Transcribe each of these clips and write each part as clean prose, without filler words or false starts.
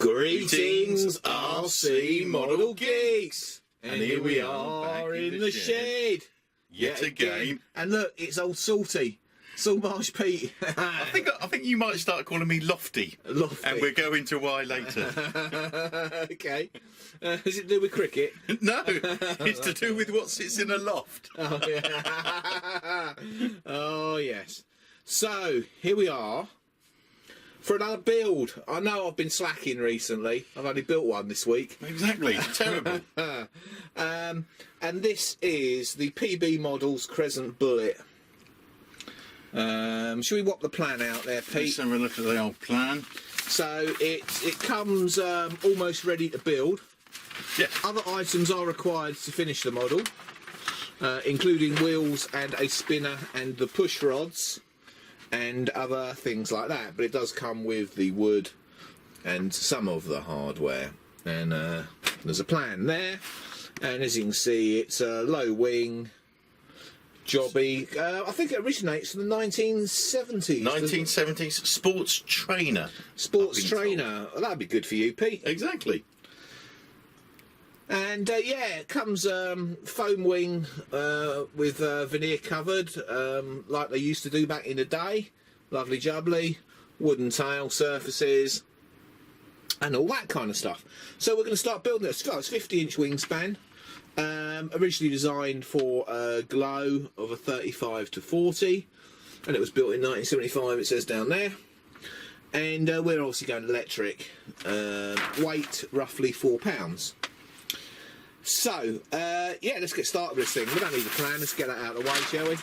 Greetings, RC Model Geeks! And here we are in the shed. Yet again. And look, it's old Salty. Saltmarsh Pete. I think you might start calling me Lofty. Lofty. And we'll go into why later. Okay. Is it to do with cricket? No, it's to do with what sits in a loft. Oh, yeah. Oh, yes. So, here we are for another build. I know I've been slacking recently. I've only built one this week. Exactly. Terrible. And this is the PB Models Crescent Bullet. Should we whop the plan out there, Pete? Let's have a look at the old plan. So it comes almost ready to build. Yeah. Other items are required to finish the model, including wheels and a spinner and the push rods and other things like that. But it does come with the wood and some of the hardware. And there's a plan there. And as you can see, it's a low wing jobby. I think it originates from the 1970s. 1970s sports trainer. Sports trainer. Well, that'd be good for you, Pete. Exactly. And yeah, it comes foam wing with veneer covered, like they used to do back in the day. Lovely jubbly, wooden tail surfaces, and all that kind of stuff. So we're going to start building this. It's 50-inch wingspan. Originally designed for a glow of a 35 to 40, and it was built in 1975, it says down there. And we're obviously going electric. Weight roughly 4 pounds. So yeah, let's get started with this thing. We don't need a plan. Let's get that out of the way, shall we?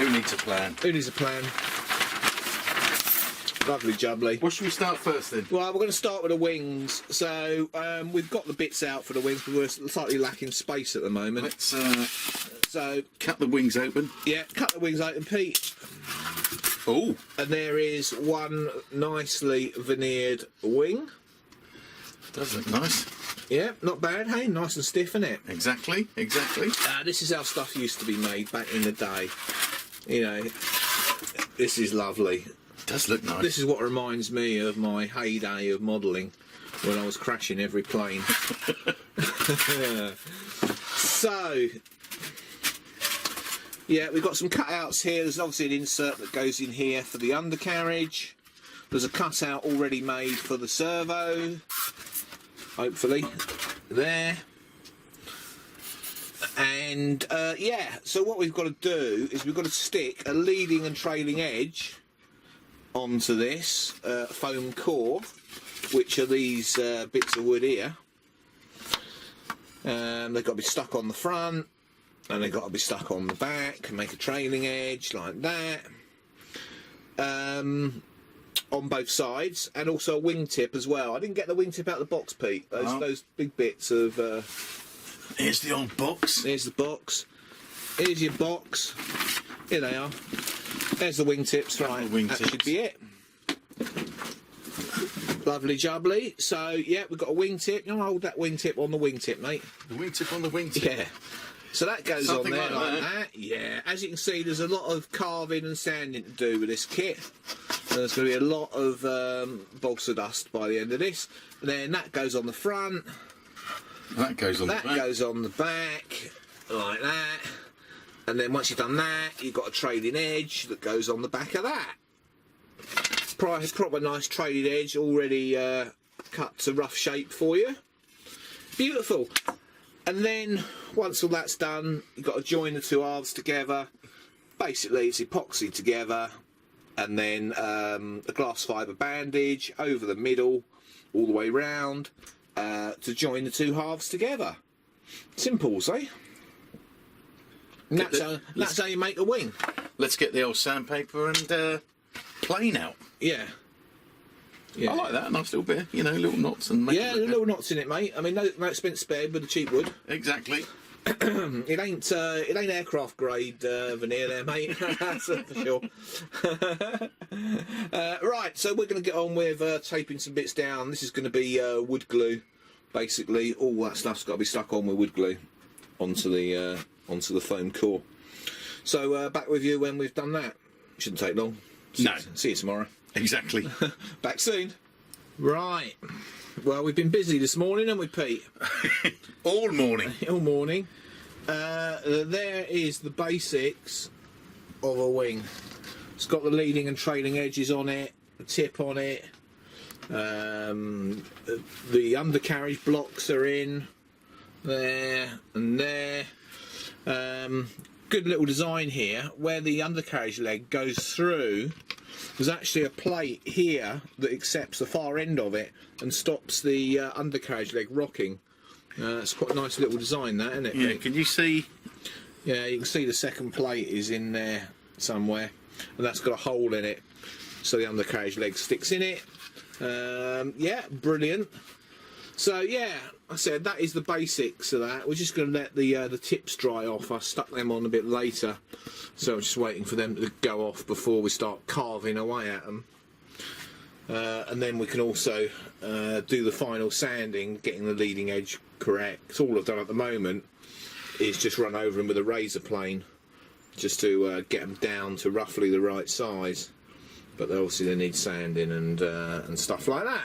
Who needs a plan? Who needs a plan? Lovely jubbly. What should we start first then? Well, we're going to start with the wings. So we've got the bits out for the wings, but we're slightly lacking space at the moment. Let's so cut the wings open. Yeah, cut the wings open, Pete. Oh. And there is one nicely veneered wing. Does look nice. Yeah, not bad, hey? Nice and stiff, isn't it? Exactly, exactly. This is how stuff used to be made back in the day. You know, this is lovely. Does look nice. This is what reminds me of my heyday of modelling, when I was crashing every plane. So, yeah, we've got some cutouts here. There's obviously an insert that goes in here for the undercarriage. There's a cutout already made for the servo, hopefully, there. And yeah, so what we've got to do is we've got to stick a leading and trailing edge onto this foam core, which are these bits of wood here. They've got to be stuck on the front, and they've got to be stuck on the back, and make a trailing edge like that. On both sides, and also a wingtip as well. I didn't get the wingtip out of the box, Pete. Those big bits of... Here's the old box. Here's the box. Here's your box. Here they are. There's the wingtips, right. That should be it. Lovely jubbly. So, yeah, we've got a wingtip. You want to hold that wingtip on the wingtip, mate? The wingtip on the wingtip? Yeah. So that goes Something on there like that. that. Yeah. As you can see, there's a lot of carving and sanding to do with this kit. There's going to be a lot of balsa dust by the end of this. And then that goes on the front. That goes on the back. That goes on the back, like that. And then once you've done that, you've got a trailing edge that goes on the back of that. Proper nice trailing edge, already cut to rough shape for you. Beautiful. And then, once all that's done, you've got to join the two halves together. Basically, it's epoxy together. And then a glass fibre bandage over the middle, all the way round, to join the two halves together. Simple, eh? And that's how you make a wing. Let's get the old sandpaper and plane out. Yeah. Yeah. I like that. Nice little bit, you know, little knots and. Yeah, little knots in it, mate. I mean, no expense spared with the cheap wood. Exactly. It ain't aircraft grade veneer there, mate. That's for sure. Right, so we're going to get on with taping some bits down. This is going to be wood glue, basically. All that stuff's got to be stuck on with wood glue onto the foam core. So back with you when we've done that. Shouldn't take long. See you tomorrow. Exactly. Back soon. Right. Well, we've been busy this morning, haven't we, Pete? All morning. All morning. There is the basics of a wing. It's got the leading and trailing edges on it, a tip on it. The undercarriage blocks are in there and there. Good little design here. Where the undercarriage leg goes through, there's actually a plate here that accepts the far end of it and stops the undercarriage leg rocking. It's quite a nice little design, that, isn't it? Yeah, Pete? can you see? Yeah, you can see the second plate is in there somewhere, and that's got a hole in it, so the undercarriage leg sticks in it. Yeah, brilliant. So yeah, I said that is the basics of that. We're just going to let the tips dry off. I stuck them on a bit later, so I'm just waiting for them to go off before we start carving away at them. And then we can also do the final sanding, getting the leading edge correct. All I've done at the moment is just run over them with a razor plane, just to get them down to roughly the right size. But obviously they need sanding and stuff like that.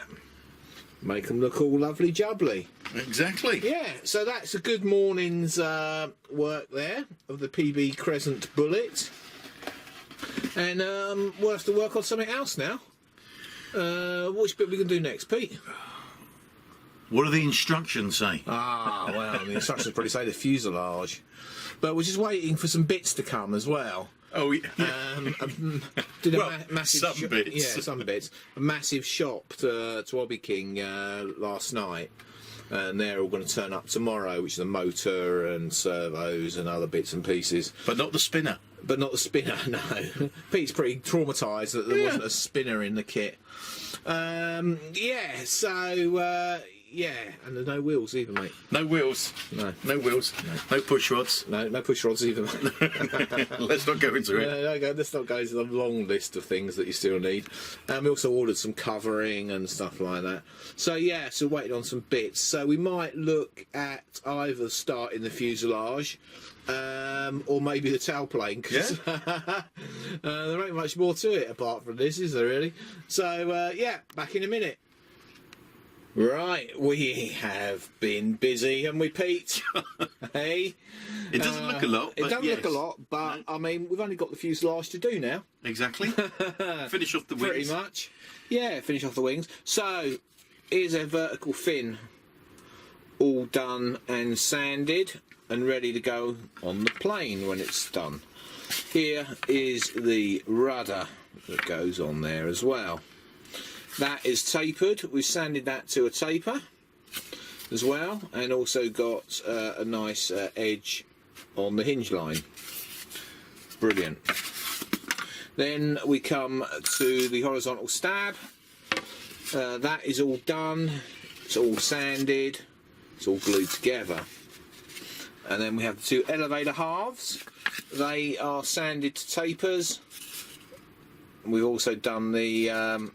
Make them look all lovely jubbly. Exactly. Yeah, so that's a good morning's work there of the PB Crescent Bullet. And we'll have to work on something else now. Which bit we can do next, Pete? What do the instructions say? Ah, well, the instructions probably say the fuselage. But we're just waiting for some bits to come as well. Oh, yeah. Did a Well, massive some bits. Yeah, some bits. A massive shop to Hobby King last night. And they're all going to turn up tomorrow, which is a motor and servos and other bits and pieces. But not the spinner. But not the spinner, no. Pete's pretty traumatised that there wasn't a spinner in the kit. Yeah, so... yeah, and there's no wheels either, mate. No wheels. No. No wheels. No push rods. No push rods either, mate. Let's not go into it. No, let's not go into the long list of things that you still need. We also ordered some covering and stuff like that. So yeah, so waiting on some bits. So we might look at either starting the fuselage or maybe the tailplane, because there ain't much more to it apart from this, is there really? So yeah, back in a minute. Right, we have been busy, haven't we, Pete? Hey? It doesn't look a lot, but it doesn't yes. look a lot, but I mean, we've only got the fuselage to do now. Exactly. Finish off the wings. Pretty much. Yeah, finish off the wings. So, here's our vertical fin, all done and sanded and ready to go on the plane when it's done. Here is the rudder that goes on there as well. That is tapered. We've sanded that to a taper as well, and also got a nice edge on the hinge line. Brilliant. Then we come to the horizontal stab. That is all done. It's all sanded. It's all glued together. And then we have the two elevator halves. They are sanded to tapers. We've also done the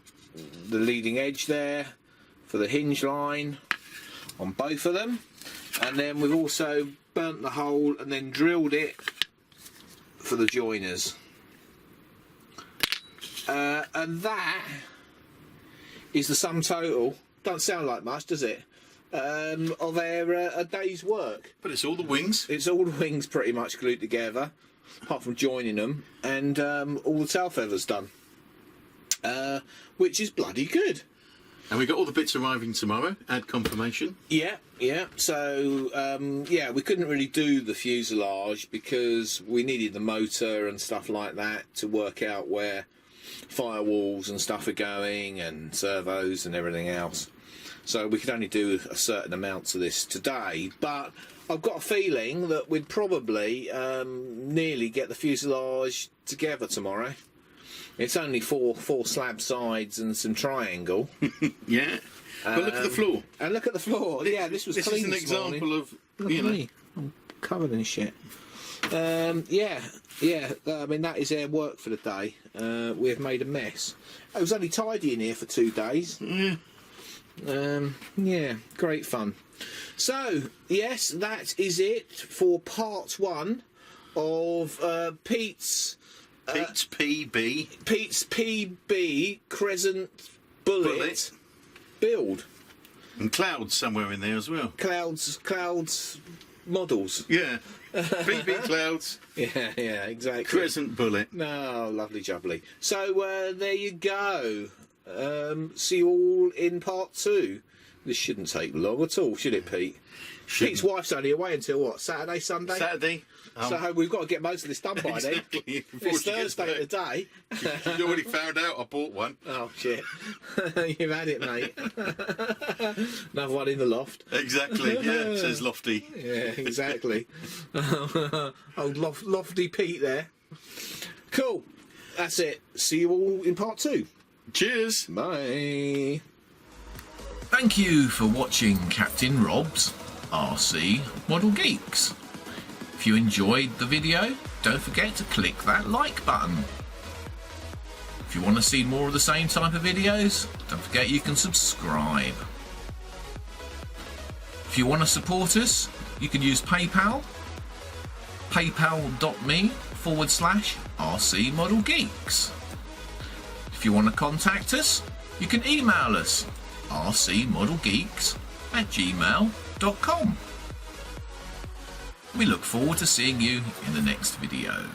leading edge there for the hinge line on both of them, and then we've also burnt the hole and then drilled it for the joiners, and that is the sum total. Don't sound like much, does it, of our a day's work. But it's all the wings. It's all the wings pretty much glued together, apart from joining them, and all the tail feathers done. Which is bloody good. And we got all the bits arriving tomorrow. Add confirmation. Yeah. So, yeah, we couldn't really do the fuselage because we needed the motor and stuff like that to work out where firewalls and stuff are going and servos and everything else. So we could only do a certain amount of this today. But I've got a feeling that we'd probably nearly get the fuselage together tomorrow. It's only four slab sides and some triangle. Yeah. But look at the floor. And look at the floor. Yeah, this was clean This is an this example morning. of, Look at me. I'm covered in shit. Yeah. I mean, that is our work for the day. We have made a mess. It was only tidy in here for 2 days. Yeah. Yeah, great fun. So, yes, that is it for part 1 of Pete's Pete's PB. Pete's PB Crescent Bullet. build. And clouds somewhere in there as well. Clouds models. Yeah. BB clouds. Yeah, exactly. Crescent Bullet. No, lovely jubbly. So there you go. See you all in part 2. This shouldn't take long at all, should it, Pete? Pete's wife's only away until what? Saturday, Sunday? Saturday. So we've got to get most of this done by exactly. then. Before It's she gets Thursday back. today. She's already found out I bought one. Oh shit! You've had it, mate. Another one in the loft. Exactly. Yeah, says Lofty. Yeah, exactly. Old lofty Pete there. Cool. That's it. See you all in part 2. Cheers. Bye. Thank you for watching Captain Rob's RC Model Geeks. If you enjoyed the video, don't forget to click that like button. If you want to see more of the same type of videos, don't forget you can subscribe. If you want to support us, you can use PayPal, paypal.me/RC Model Geeks. If you want to contact us, you can email us rcmodelgeeks@gmail.com. We look forward to seeing you in the next video.